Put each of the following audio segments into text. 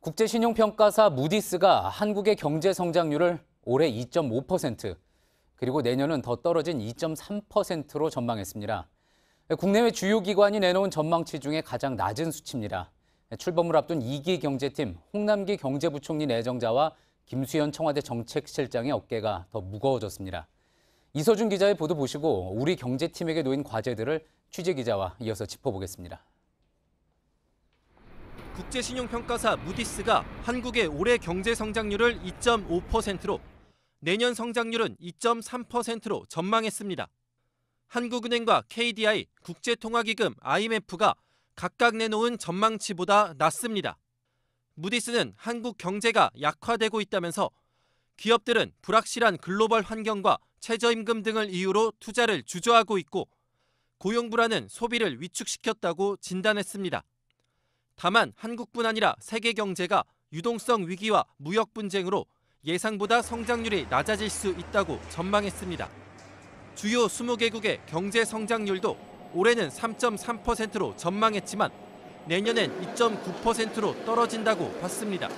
국제신용평가사 무디스가 한국의 경제 성장률을 올해 2.5%, 그리고 내년은 더 떨어진 2.3%로 전망했습니다. 국내외 주요 기관이 내놓은 전망치 중에 가장 낮은 수치입니다. 출범을 앞둔 2기 경제팀 홍남기 경제부총리 내정자와 김수현 청와대 정책실장의 어깨가 더 무거워졌습니다. 이서준 기자의 보도 보시고 우리 경제팀에게 놓인 과제들을 취재기자와 이어서 짚어보겠습니다. 국제신용평가사 무디스가 한국의 올해 경제 성장률을 2.5%로 내년 성장률은 2.3%로 전망했습니다. 한국은행과 KDI, 국제통화기금, IMF가 각각 내놓은 전망치보다 낮습니다. 무디스는 한국 경제가 약화되고 있다면서 기업들은 불확실한 글로벌 환경과 최저임금 등을 이유로 투자를 주저하고 있고 고용 불안은 소비를 위축시켰다고 진단했습니다. 다만 한국뿐 아니라 세계 경제가 유동성 위기와 무역 분쟁으로 예상보다 성장률이 낮아질 수 있다고 전망했습니다. 주요 20개국의 경제 성장률도 올해는 3.3%로 전망했지만 내년엔 2.9%로 떨어진다고 봤습니다.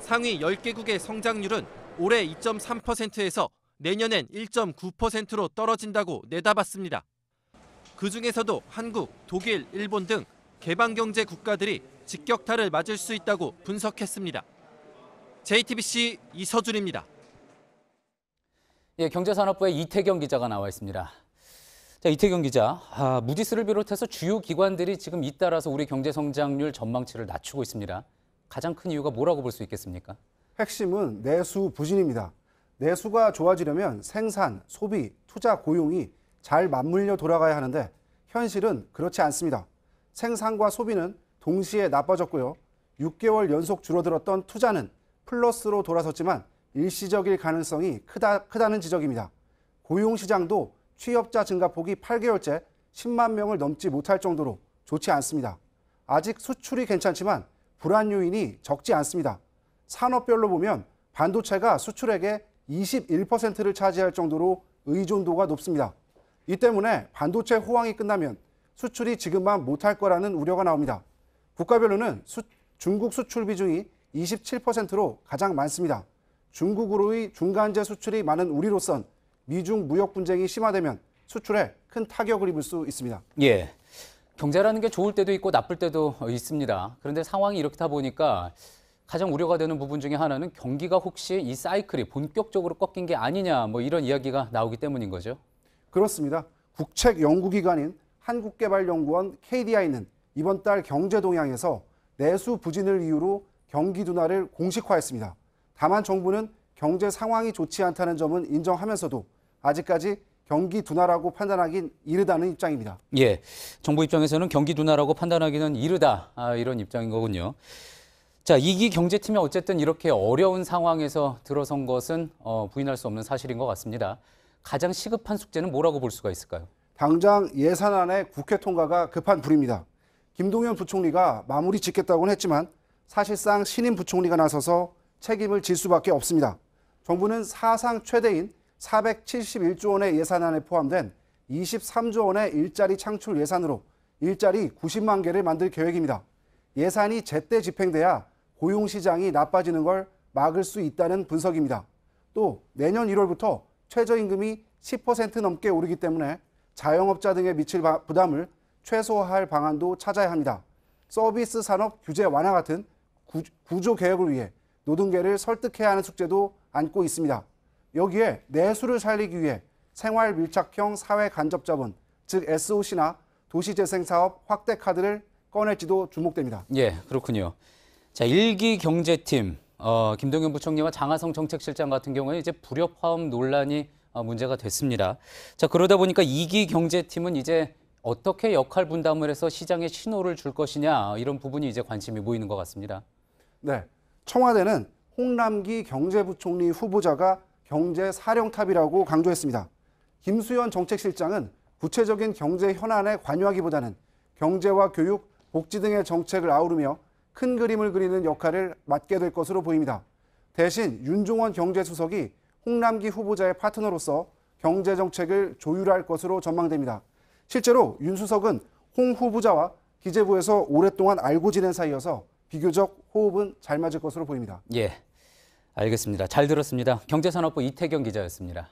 상위 10개국의 성장률은 올해 2.3%에서 내년엔 1.9%로 떨어진다고 내다봤습니다. 그중에서도 한국, 독일, 일본 등 개방경제 국가들이 직격탄을 맞을 수 있다고 분석했습니다. JTBC 이서준입니다. 경제산업부의 이태경 기자가 나와 있습니다. 자, 이태경 기자, 무디스를 비롯해서 주요 기관들이 지금 잇따라서 우리 경제 성장률 전망치를 낮추고 있습니다. 가장 큰 이유가 뭐라고 볼 수 있겠습니까? 핵심은 내수 부진입니다. 내수가 좋아지려면 생산, 소비, 투자, 고용이 잘 맞물려 돌아가야 하는데 현실은 그렇지 않습니다. 생산과 소비는 동시에 나빠졌고요. 6개월 연속 줄어들었던 투자는 플러스로 돌아섰지만 일시적일 가능성이 크다는 지적입니다. 고용시장도 취업자 증가폭이 8개월째 10만 명을 넘지 못할 정도로 좋지 않습니다. 아직 수출이 괜찮지만 불안 요인이 적지 않습니다. 산업별로 보면 반도체가 수출액의 21%를 차지할 정도로 의존도가 높습니다. 이 때문에 반도체 호황이 끝나면 수출이 지금만 못할 거라는 우려가 나옵니다. 국가별로는 중국 수출 비중이 27%로 가장 많습니다. 중국으로의 중간재 수출이 많은 우리로선 미중 무역 분쟁이 심화되면 수출에 큰 타격을 입을 수 있습니다. 예, 경제라는 게 좋을 때도 있고 나쁠 때도 있습니다. 그런데 상황이 이렇다 보니까 가장 우려가 되는 부분 중에 하나는 경기가 혹시 이 사이클이 본격적으로 꺾인 게 아니냐, 이런 이야기가 나오기 때문인 거죠. 그렇습니다. 국책 연구기관인 한국개발연구원 KDI는 이번 달 경제 동향에서 내수 부진을 이유로 경기 둔화를 공식화했습니다. 다만 정부는 경제 상황이 좋지 않다는 점은 인정하면서도 아직까지 경기 둔화라고 판단하긴 이르다는 입장입니다. 예, 정부 입장에서는 경기 둔화라고 판단하기는 이르다, 이런 입장인 거군요. 자, 2기 경제팀이 어쨌든 이렇게 어려운 상황에서 들어선 것은 부인할 수 없는 사실인 것 같습니다. 가장 시급한 숙제는 뭐라고 볼 수가 있을까요? 당장 예산안의 국회 통과가 급한 불입니다. 김동연 부총리가 마무리 짓겠다고는 했지만 사실상 신임 부총리가 나서서 책임을 질 수밖에 없습니다. 정부는 사상 최대인 471조 원의 예산안에 포함된 23조 원의 일자리 창출 예산으로 일자리 90만 개를 만들 계획입니다. 예산이 제때 집행돼야 고용시장이 나빠지는 걸 막을 수 있다는 분석입니다. 또 내년 1월부터 최저임금이 10% 넘게 오르기 때문에 자영업자 등에 미칠 부담을 최소화할 방안도 찾아야 합니다. 서비스 산업 규제 완화 같은 구조 개혁을 위해 노동계를 설득해야 하는 숙제도 안고 있습니다. 여기에 내수를 살리기 위해 생활 밀착형 사회 간접 자본, 즉 SOC나 도시재생사업 확대 카드를 꺼낼지도 주목됩니다. 예, 그렇군요. 자, 1기 경제팀, 김동연 부총리와 장하성 정책실장 같은 경우에 이제 불협화음 논란이 문제가 됐습니다. 자, 그러다 보니까 2기 경제팀은 이제 어떻게 역할 분담을 해서 시장에 신호를 줄 것이냐, 이런 부분이 이제 관심이 모이는 것 같습니다. 네, 청와대는 홍남기 경제부총리 후보자가 경제 사령탑이라고 강조했습니다. 김수현 정책실장은 구체적인 경제 현안에 관여하기보다는 경제와 교육, 복지 등의 정책을 아우르며 큰 그림을 그리는 역할을 맡게 될 것으로 보입니다. 대신 윤종원 경제수석이 홍남기 후보자의 파트너로서 경제정책을 조율할 것으로 전망됩니다. 실제로 윤 수석은 홍 후보자와 기재부에서 오랫동안 알고 지낸 사이여서 비교적 호흡은 잘 맞을 것으로 보입니다. 예, 알겠습니다. 잘 들었습니다. 경제산업부 이태경 기자였습니다.